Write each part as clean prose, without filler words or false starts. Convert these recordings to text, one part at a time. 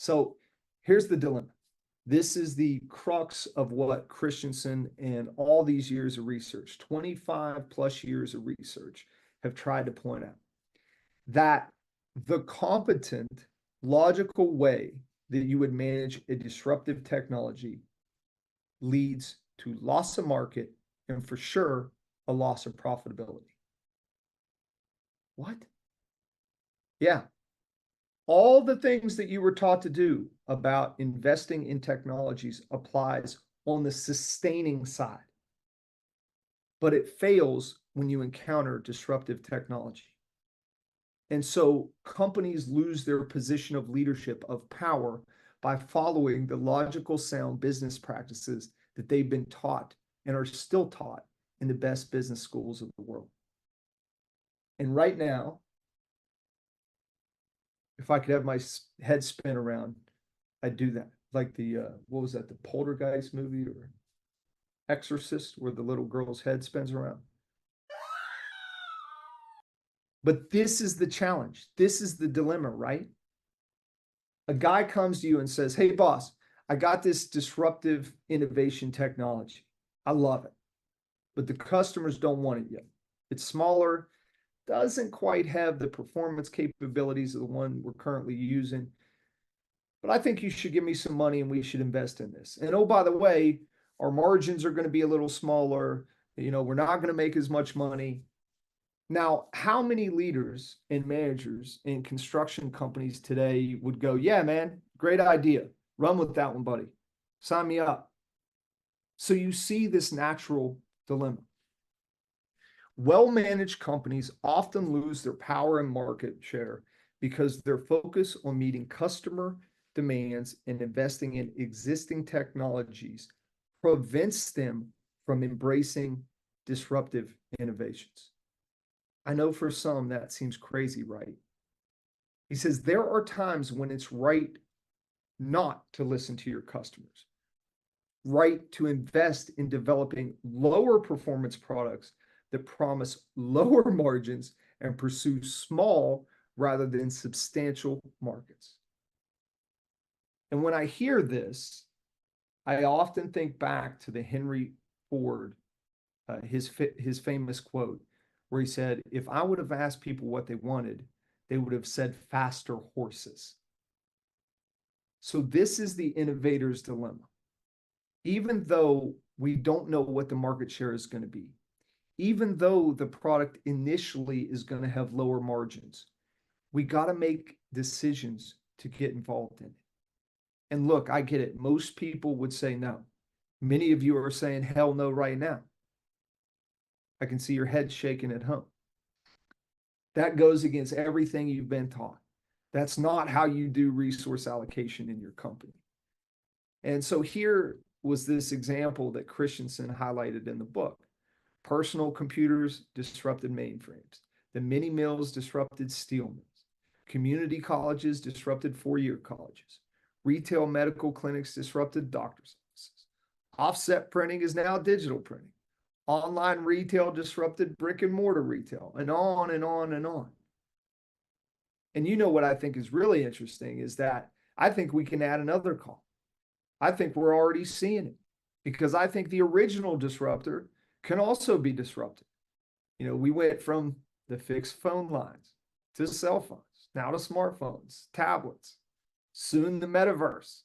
So here's the dilemma. This is the crux of what Christensen and all these years of research, 25 plus years of research, have tried to point out. That the competent, logical way that you would manage a disruptive technology leads to loss of market and for sure a loss of profitability. What? Yeah. All the things that you were taught to do about investing in technologies applies on the sustaining side, but it fails when you encounter disruptive technology. And so companies lose their position of leadership, of power, by following the logical, sound business practices that they've been taught and are still taught in the best business schools of the world. And right now, if I could have my head spin around, I'd do that. Like the, what was that, the Poltergeist movie or Exorcist, where the little girl's head spins around. But this is the challenge. This is the dilemma, right? A guy comes to you and says, hey, boss, I got this disruptive innovation technology. I love it, but the customers don't want it yet. It's smaller, doesn't quite have the performance capabilities of the one we're currently using, but I think you should give me some money and we should invest in this. And oh, by the way, our margins are going to be a little smaller. You know, we're not going to make as much money. Now, how many leaders and managers in construction companies today would go, yeah, man, great idea. Run with that one, buddy. Sign me up. So you see this natural dilemma. Well-managed companies often lose their power and market share because their focus on meeting customer demands and investing in existing technologies prevents them from embracing disruptive innovations. I know for some that seems crazy, right? He says there are times when it's right not to listen to your customers, right to invest in developing lower performance products that promise lower margins and pursue small rather than substantial markets. And when I hear this, I often think back to the Henry Ford, his famous quote, where he said, if I would have asked people what they wanted, they would have said faster horses. So this is the innovator's dilemma. Even though we don't know what the market share is going to be, even though the product initially is going to have lower margins, we got to make decisions to get involved in it. And look, I get it. Most people would say no. Many of you are saying hell no right now. I can see your head shaking at home. That goes against everything you've been taught. That's not how you do resource allocation in your company. And so here was this example that Christensen highlighted in the book. Personal computers disrupted mainframes. The mini mills disrupted steel mills. Community colleges disrupted four-year colleges. Retail medical clinics disrupted doctors' offices. Offset printing is now digital printing. Online retail disrupted brick and mortar retail, and on and on and on. And you know what I think is really interesting is that I think we can add another column. I think we're already seeing it because I think the original disruptor can also be disrupted. You know, we went from the fixed phone lines to cell phones, now to smartphones, tablets, soon the metaverse.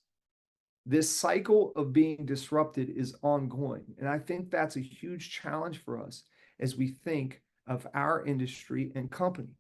This cycle of being disrupted is ongoing. And I think that's a huge challenge for us as we think of our industry and company.